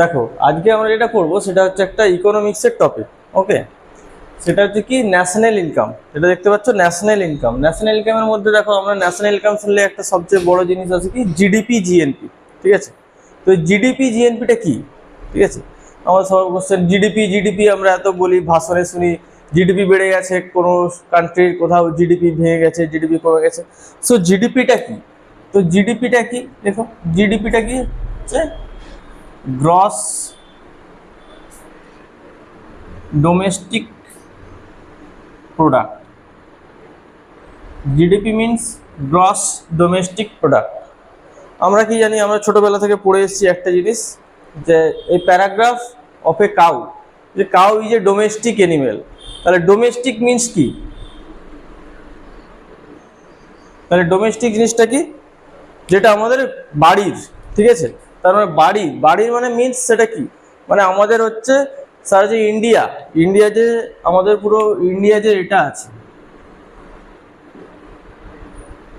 দেখো আজকে আমরা যেটা করবো সেটা হচ্ছে একটা ইকোনমিক্সের টপিক। ওকে, সেটা হচ্ছে কি ন্যাশনাল ইনকাম। এটা দেখতে পাচ্ছ ন্যাশনাল ইনকাম। ন্যাশনাল ইনকামের মধ্যে দেখো আমরা ন্যাশনাল ইনকাম শুনলে একটা সবচেয়ে বড় জিনিস আছে কি জিডিপি জিএনপি। ঠিক আছে, তো জিডিপি জিএনপিটা কি? ঠিক আছে, আমার সবার কোশ্চেন জিডিপি জিডিপি আমরা এত বলি, ভাষণে শুনি জিডিপি বেড়ে গেছে, কোনো কান্ট্রির কোথাও জিডিপি ভেঙে গেছে, জিডিপি কমে গেছে। সো জিডিপিটা কি? তো জিডিপিটা কি দেখো, জিডিপিটা কি হচ্ছে gross domestic product. GDP means gross domestic product. আমরা কি জানি, আমরা ছোটবেলা থেকে পড়ে এসেছি একটা জিনিস, যে এই প্যারাগ্রাফ অফ এ কাউ, যে cow is a domestic animal. তাহলে ডোমেস্টিক মিনস কি? তাহলে ডোমেস্টিক জিনিসটা কি? যেটা আমাদের বাড়ির। ঠিক আছে, তার মানে বাড়ি, বাড়ির মানে মিনস সেটা কি, মানে আমাদের হচ্ছে সারা যে ইন্ডিয়া, ইন্ডিয়া যে আমাদের পুরো ইন্ডিয়া যে এটা আছে,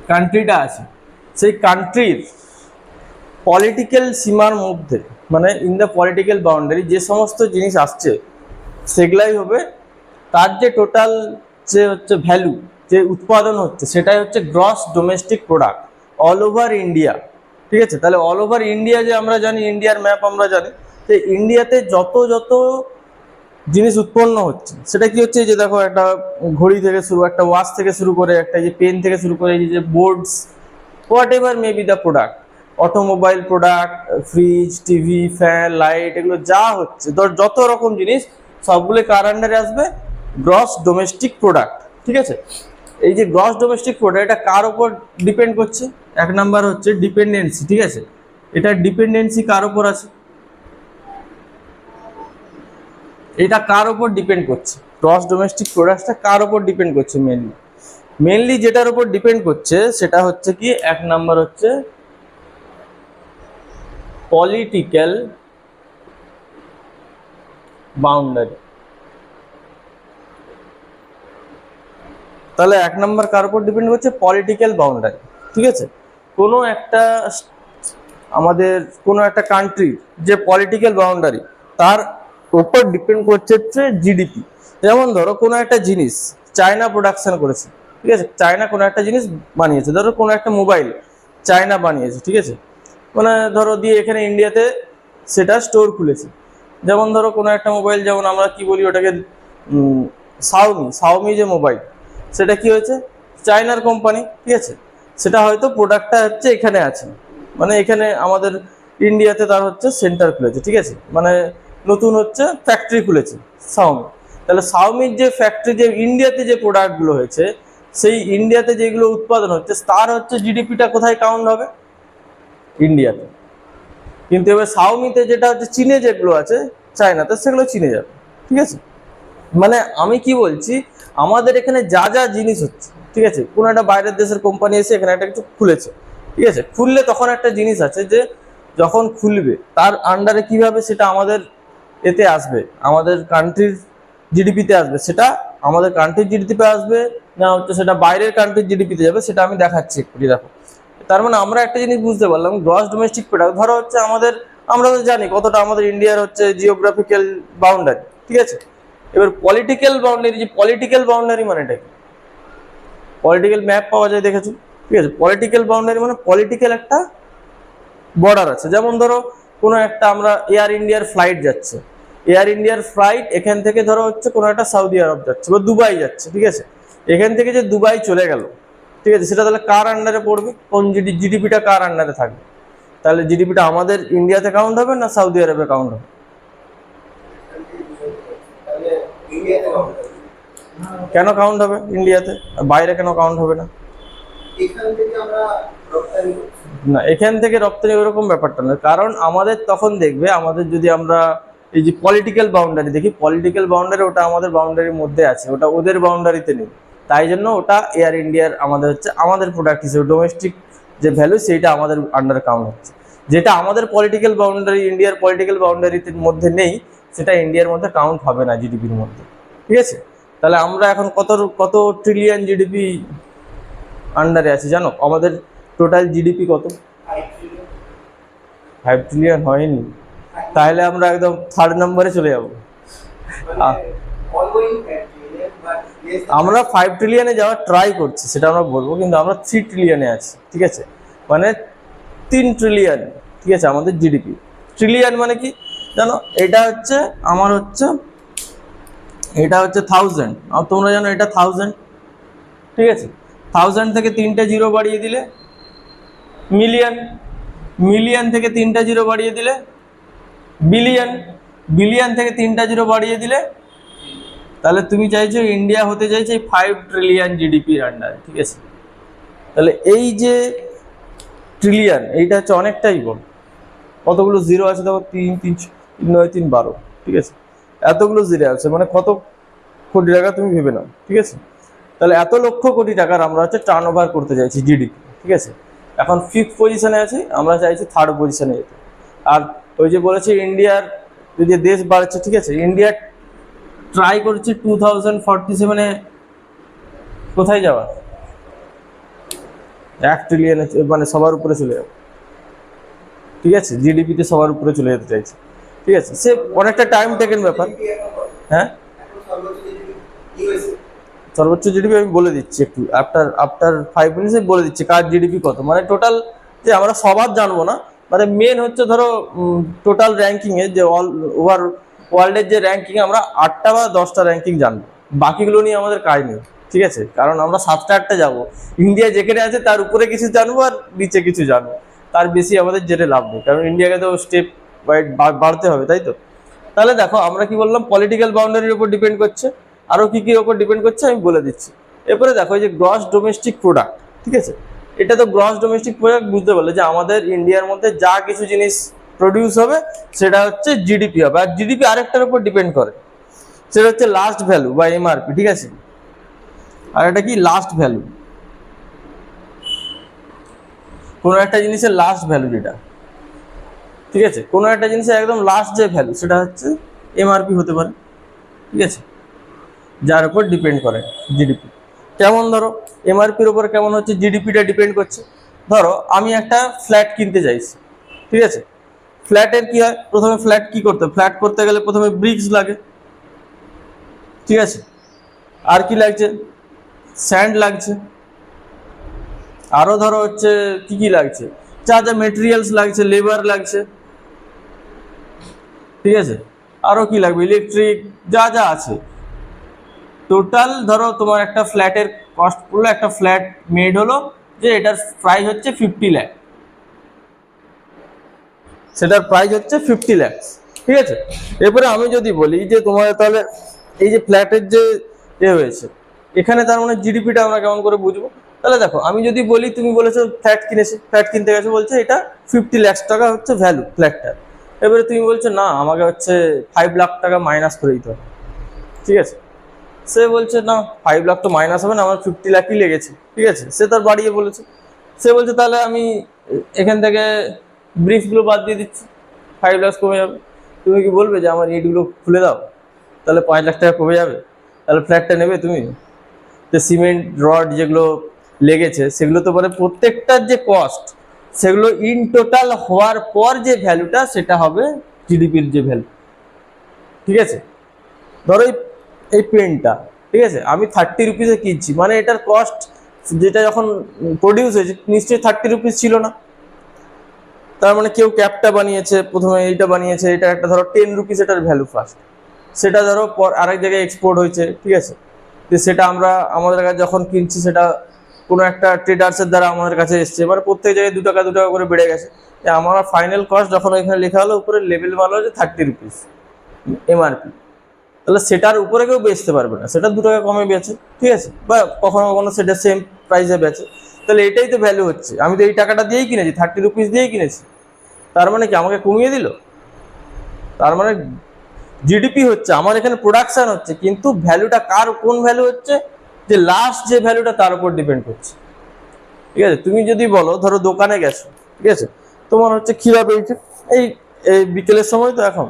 কান্ট্রিটা আছে, সেই কান্ট্রির পলিটিক্যাল সীমার মধ্যে, মানে ইন দ্য পলিটিক্যাল বাউন্ডারি যে সমস্ত জিনিস আসছে সেগুলাই হবে তার যে টোটাল যে হচ্ছে ভ্যালু, যে উৎপাদন হচ্ছে, সেটাই হচ্ছে gross domestic product all over India. ঠিক আছে, তাহলে অল ওভার ইন্ডিয়া যে আমরা জানি, ইন্ডিয়ার ম্যাপ আমরা জানি, যে ইন্ডিয়াতে যত যত জিনিস উৎপন্ন হচ্ছে সেটা কি হচ্ছে, যে দেখো একটা ঘড়ি থেকে শুরু, একটা ওয়াচ থেকে শুরু করে, একটা যে পেন থেকে শুরু করে, এই যে boards, what ever may be the product, automobile product, fridge, TV, fan, light, এগুলো যা হচ্ছে যত রকম জিনিস সবগুলো কার আন্ডারে আসবে? Gross domestic product. ঠিক আছে, এই যে গ্রস ডোমেস্টিক প্রোডাক্ট এটা কার উপর ডিপেন্ড করছে? এক নাম্বার হচ্ছে ডিপেন্ডেন্সি। ঠিক আছে, এটা ডিপেন্ডেন্সি কার উপর আছে? এটা কার উপর ডিপেন্ড করছে? গ্রস ডোমেস্টিক প্রোডাক্টটা কার উপর ডিপেন্ড করছে? মেনলি যেটার উপর ডিপেন্ড করছে সেটা হচ্ছে কি, এক নাম্বার হচ্ছে পলিটিক্যাল বাউন্ডারি। তাহলে এক নাম্বার কার উপর ডিপেন্ড করছে? Political boundary. ঠিক আছে, কোনো একটা আমাদের কোনো একটা কান্ট্রির যে পলিটিক্যাল বাউন্ডারি, তার উপর ডিপেন্ড করছে হচ্ছে জিডিপি। যেমন ধরো কোনো একটা জিনিস চায়না প্রোডাকশন করেছে, ঠিক আছে, চায়না কোনো একটা জিনিস বানিয়েছে, ধরো কোনো একটা মোবাইল চায়না বানিয়েছে, ঠিক আছে, মানে ধরো দিয়ে এখানে ইন্ডিয়াতে সেটা স্টোর খুলেছে। যেমন ধরো কোনো একটা মোবাইল, যেমন আমরা কি বলি ওটাকে, সাউমি, সাউমি যে মোবাইল, সেটা কি হয়েছে, চায়নার কোম্পানি। ঠিক আছে, সেটা হয়তো প্রোডাক্টটা হচ্ছে এখানে আছে, মানে এখানে আমাদের ইন্ডিয়াতে তার হচ্ছে সেন্টার খুলেছে। ঠিক আছে, মানে নতুন হচ্ছে ফ্যাক্টরি খুলেছে সাউমি। তাহলে সাউমির যে ফ্যাক্টরি, যে ইন্ডিয়াতে যে প্রোডাক্টগুলো হয়েছে, সেই ইন্ডিয়াতে যেগুলো উৎপাদন হচ্ছে তার হচ্ছে জিডিপিটা কোথায় কাউন্ট হবে? ইন্ডিয়াতে। কিন্তু এবার সাউমিতে যেটা হচ্ছে চীনে যেগুলো আছে, চায়নাতে, সেগুলো চীনে যাবে। ঠিক আছে, মানে আমি কি বলছি, আমাদের এখানে যা যা জিনিস হচ্ছে, ঠিক আছে, কোনো একটা বাইরের দেশের কোম্পানি এসে এখানে একটা কিছু খুলেছে, ঠিক আছে, খুললে তখন একটা জিনিস আছে যে যখন খুলবে তার আন্ডারে কিভাবে সেটা আমাদের এতে আসবে, আমাদের কান্ট্রির জিডিপিতে আসবে, সেটা আমাদের কান্ট্রির জিডিপিতে আসবে না হচ্ছে সেটা বাইরের কান্ট্রির জিডিপিতে যাবে, সেটা আমি দেখাচ্ছি একটু। দেখো, তার মানে আমরা একটা জিনিস বুঝতে পারলাম, গ্রস ডোমেস্টিক প্রোডাক্ট ধরো হচ্ছে আমাদের, আমরা তো জানি কতটা আমাদের ইন্ডিয়ার হচ্ছে জিওগ্রাফিক্যাল বাউন্ডারি। ঠিক আছে, এবার পলিটিক্যাল বাউন্ডারি, যে পলিটিক্যাল বাউন্ডারি মানেটা কি? পলিটিক্যাল ম্যাপ পাওয়া যায়, দেখেছো? ঠিক আছে, পলিটিক্যাল বাউন্ডারি মানে পলিটিক্যাল একটা বর্ডার আছে। যেমন ধরো কোনো একটা আমরা এয়ার ইন্ডিয়ার ফ্লাইট যাচ্ছে, এয়ার ইন্ডিয়ার ফ্লাইট এখান থেকে ধরো হচ্ছে কোনো একটা সৌদি আরব যাচ্ছে বা দুবাই যাচ্ছে, ঠিক আছে, এখান থেকে যে দুবাই চলে গেল, ঠিক আছে, সেটা তাহলে কার আন্ডারে পড়বে? কোন জিডিপিটা কার আন্ডারে থাকবে? তাহলে জিডিপিটা আমাদের ইন্ডিয়াতে কাউন্ট হবে না সৌদি আরবে কাউন্ট হবে? কেন কাউন্ট হবে ইন্ডিয়াতে, আর বাইরে কেন কাউন্ট হবে না? না, এখান থেকে রপ্তানি ওরকম ব্যাপারটা না, কারণ আমাদের তখন দেখবে, আমাদের যদি আমরা এই যে পলিটিক্যাল বাউন্ডারি দেখি, পলিটিক্যাল বাউন্ডারি ওটা আমাদের বাউন্ডারির মধ্যে আছে, ওটা ওদের বাউন্ডারিতে নেই, তাই জন্য ওটা এয়ার ইন্ডিয়ার আমাদের হচ্ছে আমাদের প্রোডাক্ট হিসেবে ডোমেস্টিক যে ভ্যালু সেইটা আমাদের আন্ডার কাউন্ট হচ্ছে। যেটা আমাদের পলিটিক্যাল বাউন্ডারি, ইন্ডিয়ার পলিটিক্যাল বাউন্ডারিতে মধ্যে নেই, সেটা ইন্ডিয়ার মধ্যে কাউন্ট হবে না জিডিপির মধ্যে। ঠিক আছে, তাহলে আমরা এখন কত কত ট্রিলিয়ন জিডিপি আন্ডারে আছে জানো? আমাদের টোটাল জিডিপি কত? 5 ট্রিলিয়ন হয়নি, তাহলে আমরা একদম 3rd নম্বরে চলে যাব। আমরা 5 ট্রিলিয়নে যাওয়ার ট্রাই করছি, সেটা আমরা বলবো, কিন্তু আমরা 3 ট্রিলিয়নে আছি, ঠিক আছে, মানে 3 ট্রিলিয়ন, ঠিক আছে আমাদের জিডিপি। ট্রিলিয়ন মানে কি জানো? এটা হচ্ছে আমার হচ্ছে, এটা হচ্ছে 1000, আর তোমরা জানো এটা 1000, ঠিক আছে। 1000 থেকে 3টা জিরো বাড়িয়ে দিলে মিলিয়ন, মিলিয়ন থেকে 3টা জিরো বাড়িয়ে দিলে বিলিয়ন, বিলিয়ন থেকে 3টা জিরো বাড়িয়ে দিলে, তাহলে তুমি চাইছো ইন্ডিয়া হতে চাইছে 5 ট্রিলিয়ন জিডিপির আন্ডারে, ঠিক আছে। তাহলে এই যে ট্রিলিয়ন, এইটা হচ্ছে অনেকটাই বড়। কতগুলো জিরো আছে দেখো, 3 3 9 3 12, ঠিক আছে, এতগুলো জিরো আছে, মানে কত কোটি টাকা তুমি ভেবে নাও, ঠিক আছে। তাহলে এত লক্ষ কোটি টাকার আমরা হচ্ছে টার্ন ওভার করতে চাইছি জিডিপি, ঠিক আছে। এখন 5th পজিশনে আছি, আমরা চাইছি 3rd পজিশনে যেতে। আর ওই যে বলেছি ইন্ডিয়ার যদি দেশ বাড়ছে, ঠিক আছে, ইন্ডিয়া ট্রাই করছে 2047-এ কোথায় যাওয়ার, 1 ট্রিলিয়ন, মানে সবার উপরে চলে যাবে, ঠিক আছে, জিডিপিতে সবার উপরে চলে যেতে চাইছে, ঠিক আছে। সে অনেকটা টাইম টেকেন ব্যাপার। হ্যাঁ, সর্বোচ্চ জিডিপি আমি বলে দিচ্ছি একটু, আফটার 5 মিনিটস বলে দিচ্ছি কার জিডিপি কত, মানে টোটাল যে আমরা সবার জানবো না, মানে মেন হচ্ছে ধরো টোটাল র্যাঙ্কিং এ যে অল ওভার ওয়ার্ল্ডের যে র্যাঙ্কিং, আমরা 8টা বা 10টা র্যাঙ্কিং জানবো, বাকিগুলো নিয়ে আমাদের কাজ নেই, ঠিক আছে, কারণ আমরা 7টা 8টা যাবো, ইন্ডিয়া যেখানে আছে তার উপরে কিছু জানবো আর নিচে কিছু জানবো, তার বেশি আমাদের জেনে লাভ নেই, কারণ ইন্ডিয়াকে তো স্টেপ ওয়াইড বাড়তে হবে, তাই তো। তাহলে দেখো আমরা কি বললাম, পলিটিক্যাল বাউন্ডারির উপর ডিপেন্ড করছে, আরো কি কি উপর ডিপেন্ড করছে আমি বলে দিচ্ছি। এরপরে দেখো এই যে গ্রস ডোমেস্টিক প্রোডাক্ট, ঠিক আছে, এটা তো গ্রস ডোমেস্টিক প্রোডাক্ট বুঝতে পারলে যে আমাদের ইন্ডিয়ার মধ্যে যা কিছু জিনিস প্রডিউস হবে সেটা হচ্ছে জিডিপি হবে, আর জিডিপি আরেকটার উপর ডিপেন্ড করে, সেটা হচ্ছে লাস্ট ভ্যালু বা এমআরপি, ঠিক আছে। আর এটা কি লাস্ট ভ্যালু, কোনো একটা জিনিসের লাস্ট ভ্যালু যেটা, ঠিক আছে, কোনো একটা জিনিসের একদম লাস্ট যে ভ্যালু সেটা হচ্ছে এমআরপি হতে পারে, ঠিক আছে, যার উপর ডিপেন্ড করে জিডিপি। কেমন ধরো এমআরপির উপর কেমন হচ্ছে জিডিপিটা ডিপেন্ড করছে। ধরো আমি একটা ফ্ল্যাট কিনতে চাইছি, ঠিক আছে, ফ্ল্যাটের কি হয়, প্রথমে ফ্ল্যাট কি করতে, ফ্ল্যাট করতে গেলে প্রথমে ব্রিক্স লাগে, ঠিক আছে, আর কি লাগছে, স্যান্ড লাগছে, আরো ধরো হচ্ছে কি কি লাগছে, যা যা মেটেরিয়ালস লাগছে, লেবার লাগছে, ঠিক আছে, আরো কি লাগবে, ইলেকট্রিক, যা যা আছে, টোটাল ধরো তোমার একটা ফ্ল্যাটের কস্ট পড়লো, একটা ফ্ল্যাট মেড হলো যে এটার প্রাইস হচ্ছে 50 লাখ, সেটার প্রাইস হচ্ছে 50 লাখ, ঠিক আছে। এরপরে আমি যদি বলি যে তোমার তাহলে এই যে ফ্ল্যাটের যে হয়েছে এখানে, তার মানে জিডিপিটা আমরা কেমন করে বুঝবো। তাহলে দেখো আমি যদি বলি, তুমি বলেছো ফ্ল্যাট কিনেছে, ফ্ল্যাট কিনতে গেছো, বলছে এটা 50 লাখ টাকা হচ্ছে ভ্যালু ফ্ল্যাটটার, এবারে তুমি বলছো না আমাকে হচ্ছে 5 লাখ টাকা মাইনাস করে দিতে হবে, ঠিক আছে। সে বলছে না 5 লাখ তো মাইনাস হবে না, আমার 50 লাখই লেগেছে, ঠিক আছে, সে তার বাড়িয়ে বলেছে। সে বলছে তাহলে আমি এখান থেকে ব্রিক্সগুলো বাদ দিয়ে দিচ্ছি, 5 লাখ কমে যাবে। তুমি কি বলবে যে আমার ইটগুলো খুলে দাও, তাহলে 5 লাখ টাকা কমে যাবে, তাহলে ফ্ল্যাটটা নেবে তুমি? যে সিমেন্ট রড যেগুলো লেগেছে সেগুলো তো মানে প্রত্যেকটার যে কস্ট, সেগুলো ইন টোটাল হওয়ার পর যে ভ্যালুটা সেটা হবে জিডিপির যে ভ্যালু, ঠিক আছে। ধরো এই পেনটা, ঠিক আছে, আমি 30 রুপিসে কিনছি, মানে এটার কস্ট যেটা যখন প্রডিউস হয়েছে নিশ্চয়ই 30 রুপিস ছিল না, তার মানে কেউ ক্যাপটা বানিয়েছে, প্রথমে এইটা বানিয়েছে, এটা একটা ধরো 10 রুপিস এটার ভ্যালু ফার্স্ট, সেটা ধরো পর আরেক জায়গায় এক্সপোর্ট হয়েছে, ঠিক আছে, তো সেটা আমরা আমাদের কাছে যখন কিনছি সেটা কোনো একটা ট্রেডার্সের দ্বারা আমাদের কাছে এসছে, মানে প্রত্যেক জায়গায় 2 টাকা 2 টাকা করে বেড়ে গেছে, আমার ফাইনাল কস্ট যখন এখানে লেখা হলো উপরে লেভেল মাল হচ্ছে 30 রুপিস এমআরপি, তাহলে সেটার উপরে কেউ বেচতে পারবে না, সেটা 2 টাকা কমে বেচে, ঠিক আছে, বা কখনো কখনো সেটা সেম প্রাইসে বেচে, তাহলে এটাই তো ভ্যালু হচ্ছে, আমি তো এই টাকাটা দিয়েই কিনেছি, 30 রুপিস দিয়েই কিনেছি, তার মানে কি আমাকে কমিয়ে দিল, তার মানে জিডিপি হচ্ছে আমার এখানে প্রোডাকশন হচ্ছে, কিন্তু ভ্যালুটা কার কোন ভ্যালু হচ্ছে, যে লাস্ট যে ভ্যালুটা তার উপর ডিপেন্ড করছে, ঠিক আছে। তুমি যদি বলো ধরো দোকানে গেছো, ঠিক আছে, তোমার হচ্ছে খিদা পেয়েছে, এই এই বিকেলের সময় তো এখন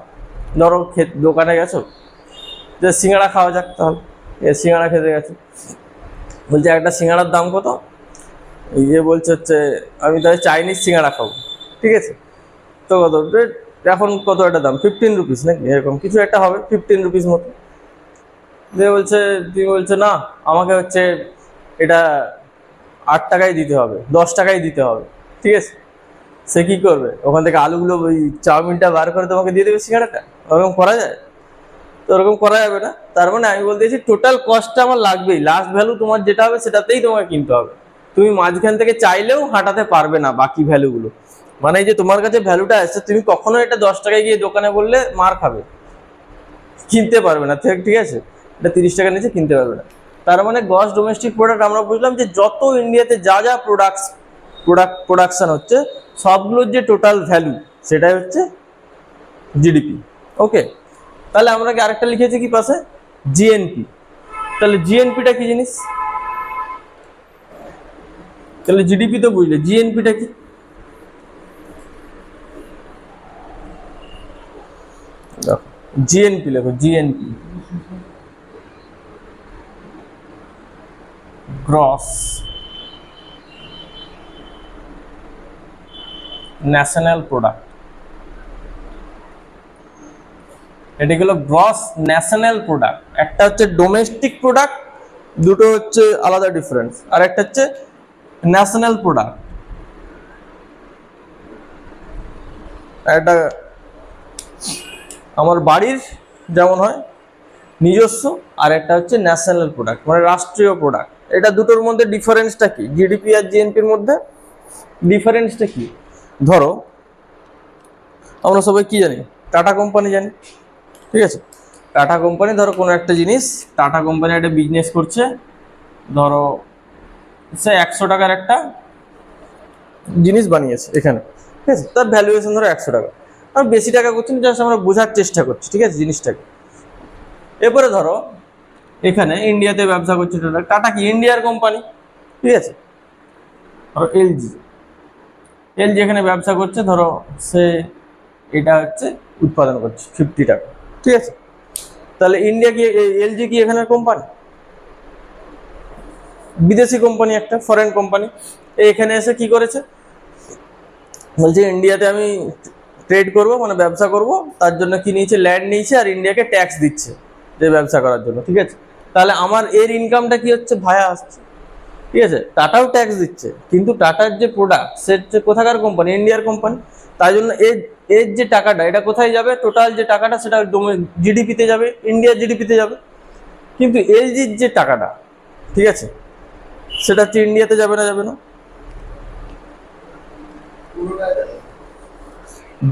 ধরো দোকানে গেছো যে সিঙ্গাড়া খাওয়া যাক, তাহলে সিঙ্গাড়া খেতে গেছে, বলছে একটা সিঙ্গাড়ার দাম কত, ইয়ে বলছে হচ্ছে আমি তাহলে চাইনিজ সিঙ্গাড়া খাবো, ঠিক আছে, তো কত এখন কত একটা দাম 15 রুপিস নাকি এরকম কিছু একটা হবে, 15 রুপিস মতো। দিয়ে বলছে, তুমি বলছে না আমাকে হচ্ছে এটা 8 টাকায় দিতে হবে, 10 টাকায় দিতে হবে, ঠিক আছে। সে কি করবে, ওখান থেকে আলুগুলো ওই চাউমিনটা বার করে তোমাকে দিয়ে দেবে সিঙ্গাড়াটা? ওরকম করা যায়? তো ওরকম করা যাবে না। তার মানে আমি বলতে চাইছি টোটাল কস্টটা আমার লাগবেই, লাস্ট ভ্যালু তোমার যেটা হবে সেটাতেই তোমাকে কিনতে হবে। তুমি মাঝখান থেকে চাইলেও হাঁটাতে পারবে না বাকি ভ্যালুগুলো। মানে এই যে তোমার কাছে ভ্যালুটা আসছে, তুমি কখনো এটা 10 টাকায় গিয়ে দোকানে বললে মার খাবে, কিনতে পারবে না, ঠিক আছে। এটা 30 টাকার নিচে কিনতে পারবে না। তার মানে গ্রস ডোমেস্টিক প্রোডাক্ট আমরা বুঝলাম যে যত ইন্ডিয়াতে যা যা প্রোডাকশন হচ্ছে সবগুলোর যে টোটাল ভ্যালু সেটাই হচ্ছে জিডিপি। ওকে, তাহলে আমরা কি আরেকটা লিখেছি কি পাশে, জিএনপি। তাহলে জিএনপিটা কি জিনিস? তাহলে জিডিপি তো বুঝলে, জিএনপিটা কি? জিএনপি লেখো, জিএনপি গ্রস ন্যাশনাল প্রোডাক্ট। এটা হলো গ্রস ন্যাশনাল প্রোডাক্ট। একটা হচ্ছে ডোমেস্টিক প্রোডাক্ট, দুটো হচ্ছে আলাদা ডিফারেন্স, আর একটা হচ্ছে ন্যাশনাল প্রোডাক্ট। একটা আমার বাড়ির যেমন হয় নিজস্ব, আর একটা হচ্ছে ন্যাশনাল প্রোডাক্ট মানে রাষ্ট্রীয় প্রোডাক্ট। এটা দুটোর মধ্যে ডিফারেন্সটা কি, জিডিপি আর জিএনপির মধ্যে ডিফারেন্সটা কি? ধরো আমরা সবাই কি জানি, টাটা কোম্পানি জানি, ঠিক আছে। টাটা কোম্পানি ধরো কোনো একটা জিনিস, টাটা কোম্পানি একটা বিজনেস করছে, ধরো সে 100 টাকার একটা জিনিস বানিয়েছে এখানে, ঠিক আছে, তার ভ্যালুয়েশন ধরো 100 টাকা। আর বেশি টাকা করছি না, জাস্ট আমরা বোঝার চেষ্টা করছি, ঠিক আছে, জিনিসটাকে। এরপরে ধরো এখানে ইন্ডিয়াতে ব্যবসা করছে টাটা। টাটা কি ইন্ডিয়ার কোম্পানি, ঠিক আছে। ধরো এলজি, এলজি এখানে ব্যবসা করছে, ধরো সে এটা হচ্ছে উৎপাদন করছে 50 টাকা, ঠিক আছে। তাহলে ইন্ডিয়া কি, এলজি কি এখানে কোম্পানি? বিদেশি কোম্পানি, একটা ফরেন কোম্পানি। এখানে এসে কি করেছে, বলছে ইন্ডিয়াতে আমি ট্রেড করব মানে ব্যবসা করব, তার জন্য কি নিয়েছে, ল্যান্ড নিয়েছে আর ইন্ডিয়াকে ট্যাক্স দিচ্ছে যে ব্যবসা করার জন্য, ঠিক আছে। তাহলে আমার এর ইনকামটা কি হচ্ছে, ভায়া আসছে, ঠিক আছে। টাটাও ট্যাক্স দিচ্ছে, কিন্তু টাটার যে প্রোডাক্ট সে কোথাকার কোম্পানি, ইন্ডিয়ার কোম্পানি। তাই জন্য এর যে টাকাটা এটা কোথায় যাবে, টোটাল যে টাকাটা সেটা জিডিপিতে যাবে, ইন্ডিয়ার জিডিপিতে যাবে। কিন্তু এলজির যে টাকাটা, ঠিক আছে, সেটা হচ্ছে ইন্ডিয়াতে যাবে না, যাবে না।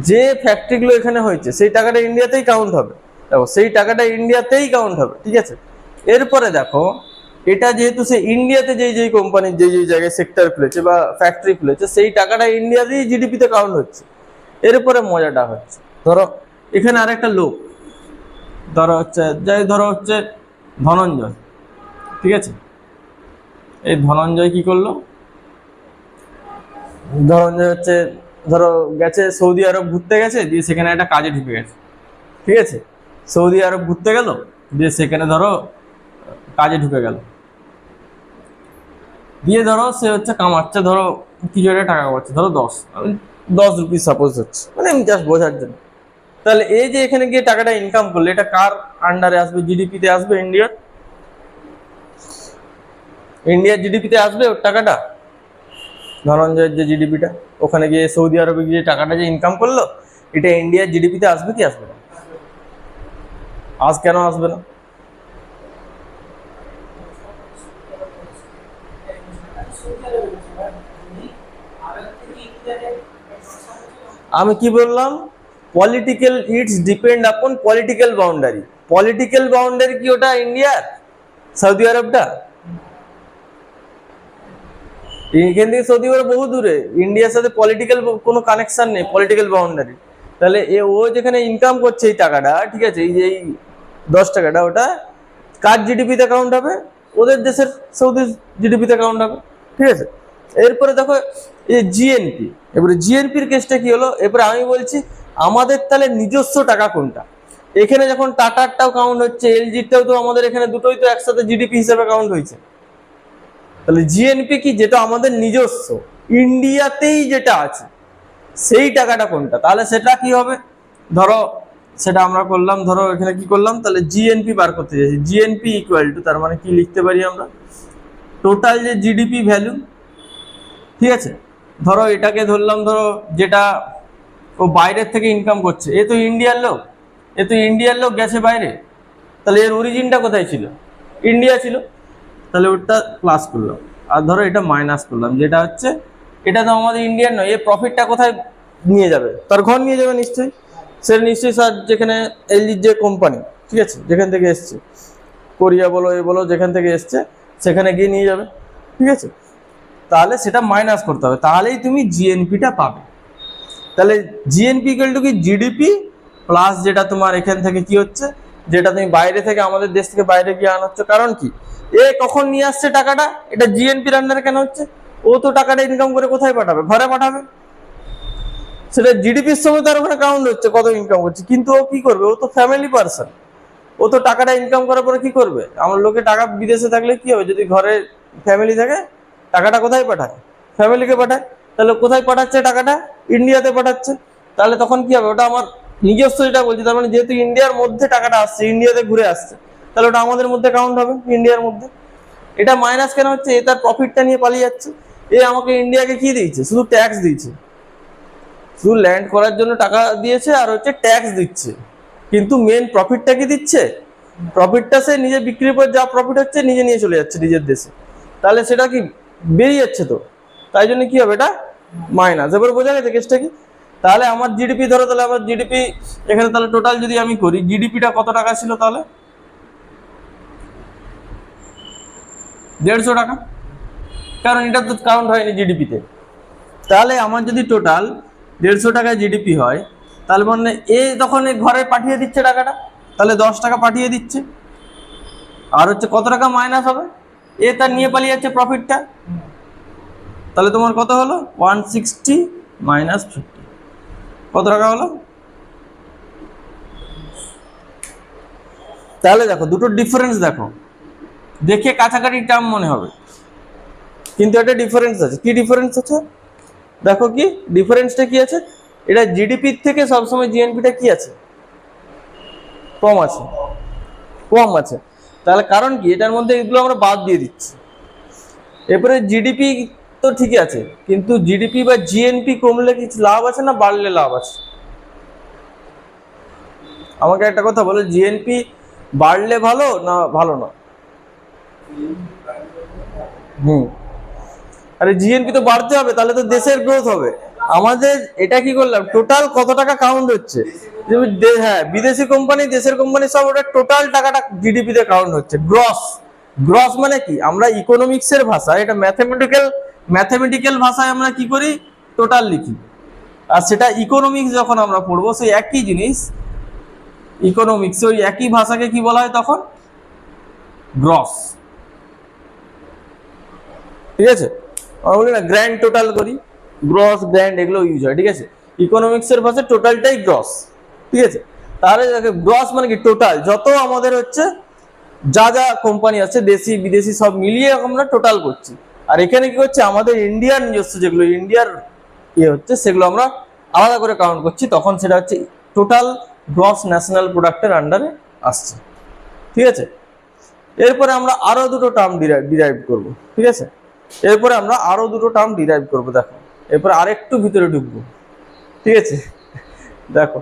যে ফ্যাক্টরিগুলো এখানে হয়েছে সেই টাকাটা ইন্ডিয়াতেই কাউন্ট হবে, দেখো সেই টাকাটা ইন্ডিয়াতেই কাউন্ট হবে, ঠিক আছে। এরপরে দেখো এটা যেহেতু সে ইন্ডিয়াতে যেই যেই কোম্পানির যেই যেই জায়গায় সেক্টর খুলেছে বা ফ্যাক্টরি খুলেছে, সেই টাকাটা ইন্ডিয়াতেই জিডিপিতে কাউন্ট হচ্ছে। এরপরে মজাটা হচ্ছে, ধরো এখানে আরেকটা লোক, ধরো হচ্ছে ধরো হচ্ছে ধনঞ্জয়, ঠিক আছে। এই ধনঞ্জয় কি করলো, ধনঞ্জয় হচ্ছে ধরো গেছে সৌদি আরব ঘুরতে গেছে, দিয়ে সেখানে একটা কাজে ঢুকে গেছে, ঠিক আছে। সৌদি আরব ঘুরতে গেল, দিয়ে সেখানে ধরো কাজে ঢুকে গেল, দিয়ে ধরো সে হচ্ছে কামাচ্ছে, ধরো কিছু একটা টাকা কামাচ্ছে, ধরো 10 রুপিস সাপোজ হচ্ছে, মানে আমি জাস্ট বোঝার জন্য। তাহলে এই যে এখানে গিয়ে টাকাটা ইনকাম করলে, এটা কার আন্ডারে আসবে, জিডিপিতে আসবে, ইন্ডিয়ার জিডিপিতে আসবে ওর টাকাটা, ধনঞ্জয়ের যে জিডিপিটা, ওখানে গিয়ে সৌদি আরবে গিয়ে টাকাটা যে ইনকাম করলো, এটা ইন্ডিয়ার জিডিপিতে আসবে কি আসবে না? কেন আসবে না? আমি কি বললাম, পলিটিক্যাল, ইটস ডিপেন্ড আপন পলিটিক্যাল বাউন্ডারি। পলিটিক্যাল বাউন্ডারি কি ওটা ইন্ডিয়ার, সৌদি আরবটা? এখান থেকে সৌদি আরব বহু দূরে, ইন্ডিয়ার সাথে পলিটিক্যাল কোনো কানেকশন নেই, পলিটিক্যাল বাউন্ডারি। তাহলে ও যেখানে ইনকাম করছে এই টাকাটা, ঠিক আছে, এই যে এই 10 টাকাটা, ওটা কার জিডিপিতে কাউন্ট হবে, ওদের দেশের সৌদি জিডিপিতে কাউন্ট হবে, ঠিক আছে। এরপরে দেখো এই জিএনপি, এবারে জিএনপির কেসটা কি হলো, এরপরে আমি বলছি আমাদের তাহলে নিজস্ব টাকা কোনটা। এখানে যখন টাটারটাও কাউন্ট হচ্ছে, এলজিটাও তো আমাদের এখানে দুটোই তো একসাথে জিডিপি হিসেবে কাউন্ট হয়েছে। তাহলে জিএনপি কি, যেটা আমাদের নিজস্ব ইন্ডিয়াতেই যেটা আছে সেই টাকাটা কোনটা, তাহলে সেটা কি হবে, ধরো সেটা আমরা করলাম, ধরো এখানে কি করলাম, তাহলে জিএনপি বার করতে চাইছি। জিএনপি ইকুয়াল টু, তার মানে কি লিখতে পারি আমরা, টোটাল যে জিডিপি ভ্যালু, ঠিক আছে। ধরো এটাকে ধরলাম, ধরো যেটা ও বাইরের থেকে ইনকাম করছে, এ তো ইন্ডিয়ার লোক, গেছে বাইরে, তাহলে এর অরিজিনটা কোথায় ছিল, ইন্ডিয়া ছিল, তাহলে ওটা প্লাস করলাম। আর ধরো এটা মাইনাস করলাম, যেটা হচ্ছে এটা তো আমাদের ইন্ডিয়ান নয়, এর প্রফিটটা কোথায় নিয়ে যাবে, তার ঘর নিয়ে যাবে নিশ্চয়ই, সে নিশ্চয়ই স্যার যেখানে এলজির যে কোম্পানি, ঠিক আছে, যেখান থেকে এসছে, কোরিয়া বলো এ বলো, যেখান থেকে এসছে সেখানে গিয়ে নিয়ে যাবে, ঠিক আছে। তাহলে সেটা মাইনাস করতে হবে, তাহলেই তুমি জিএনপিটা পাবে। তাহলে জিএনপি ইকুয়াল টু কি, জিডিপি প্লাস যেটা তোমার এখান থেকে কি হচ্ছে, যেটা তুমি বাইরে থেকে, আমাদের দেশ থেকে বাইরে গিয়ে আনাচ্ছ। কারণ কি, এ কখন নিয়ে আসছে টাকাটা, এটা জিএনপির আন্ডারে কেন হচ্ছে, ও তো টাকাটা ইনকাম করে কোথায় পাঠাবে, ঘরে পাঠাবে, সেটা জিডিপির সময় তার ওখানে কাউন্ট হচ্ছে কত ইনকাম করছে। কিন্তু ও কি করবে, ও তো ফ্যামিলি পার্সন, ও তো টাকাটা ইনকাম করার পরে কি করবে, আমার লোকে টাকা বিদেশে থাকলে কি হবে, যদি ঘরে ফ্যামিলি থাকে, টাকাটা কোথায় পাঠায়, ফ্যামিলিকে পাঠায়। তাহলে কোথায় পাঠাচ্ছে টাকাটা, ইন্ডিয়াতে পাঠাচ্ছে। তাহলে তখন কি হবে, ওটা আমার নিজস্ব, যেটা বলছি, তার মানে যেহেতু ইন্ডিয়ার মধ্যে টাকাটা আসছে, ইন্ডিয়াতে ঘুরে আসছে, তাহলে ওটা আমাদের মধ্যে কাউন্ট হবে, ইন্ডিয়ার মধ্যে। এটা মাইনাস কেন হচ্ছে, এ তার প্রফিটটা নিয়ে পালিয়ে যাচ্ছে। এ আমাকে ইন্ডিয়াকে কি দিয়েছে, শুধু ট্যাক্স দিয়েছে, শুধু ল্যান্ড করার জন্য টাকা দিয়েছে আর হচ্ছে ট্যাক্স দিচ্ছে, কিন্তু মেন প্রফিটটা কি দিচ্ছে, প্রফিটটা সে নিজে বিক্রির পর যা প্রফিট হচ্ছে নিজে নিয়ে চলে যাচ্ছে নিজের দেশে, তাহলে সেটা কি বেরিয়ে যাচ্ছে তো, তাই জন্য কি হবে, এটা মাইনাস। এবার বোঝা গেছে কেসটা কি। তাহলে আমার জিডিপি ধরো, তাহলে আমার জিডিপি এখানে, তাহলে টোটাল যদি আমি করি, জিডিপিটা কত টাকা ছিল, তাহলে 150 টাকা, কারণ এটা তো কাউন্ট হয়নি জিডিপিতে। তাহলে আমার যদি টোটাল 150 টাকা জিডিপি হয়, তাহলে মানে এ তখন ঘরে পাঠিয়ে দিচ্ছে টাকাটা, তাহলে 10 টাকা পাঠিয়ে দিচ্ছে, আর হচ্ছে কত টাকা মাইনাস হবে, এ তার নিয়ে পালিয়ে যাচ্ছে প্রফিটটা, তাহলে তোমার কত হলো, 160 মাইনাস 50, কত টাকা হলো। তাহলে দেখো দুটো ডিফারেন্স, দেখো দেখে কাছাকাছি টার্ম মনে হবে, কিন্তু একটা ডিফারেন্স আছে। কি ডিফারেন্স আছে, দেখো কি ডিফারেন্সটা কি আছে, এটা জিডিপির থেকে সবসময় জিএনপিটা কি আছে, কম আছে, কম আছে। তাহলে কারণ কি, এটার মধ্যে এগুলো আমরা বাদ দিয়ে দিচ্ছি। এরপরে জিডিপি তো ঠিকই আছে, কিন্তু জিডিপি বা জিএনপি কমলে কিছু লাভ আছে না বাড়লে লাভ আছে, আমাকে একটা কথা বলো, জিএনপি বাড়লে ভালো না ভালো না, আরে জিএনপি তো বাড়তে হবে, তাহলে তো দেশের গ্রোথ হবে। আমাদের এটা কি করলাম, টোটাল কত টাকা কাউন্ট হচ্ছে, হ্যাঁ বিদেশি কোম্পানি দেশের কোম্পানি সব, ওটা টোটাল টাকাটা জিডিপি তে কাউন্ট হচ্ছে, গ্রস। গ্রস মানে কি, আমরা ইকোনমিক্সের ভাষায়, এটা ম্যাথমেটিক্যাল ভাষায় আমরা কি করি, টোটাল লিখি। আর সেটা ইকোনমিক্স যখন আমরা পড়বো, সেই একই জিনিস, ইকোনমিক্স ওই একই ভাষাকে কি বলা হয় তখন, গ্রস, ঠিক আছে। আমরা বলি না গ্র্যান্ড টোটাল করি, গ্রস গ্র্যান্ড এগুলো ইউজ হয়, ঠিক আছে। ইকোনমিক্সের ভাষায় টোটালটাই গ্রস, ঠিক আছে। তাহলে গ্রস মানে কি, টোটাল যত আমাদের হচ্ছে, যা যা কোম্পানি আছে দেশি বিদেশি সব মিলিয়ে আমরা টোটাল করছি। আর এখানে কি হচ্ছে, আমাদের ইন্ডিয়ার নিজস্ব যেগুলো ইন্ডিয়ার হচ্ছে, সেগুলো আমরা আলাদা করে কাউন্ট করছি, তখন সেটা হচ্ছে টোটাল গ্রস ন্যাশনাল প্রোডাক্টের আন্ডারে আসছে, ঠিক আছে। এরপরে আমরা আরো দুটো টার্ম ডিরাইভ করব, ঠিক আছে। এরপরে আমরা আরো দুটো টার্ম ডিরাইভ করব, দেখো এরপরে আরেকটু ভিতরে ঢুকবো, ঠিক আছে। দেখো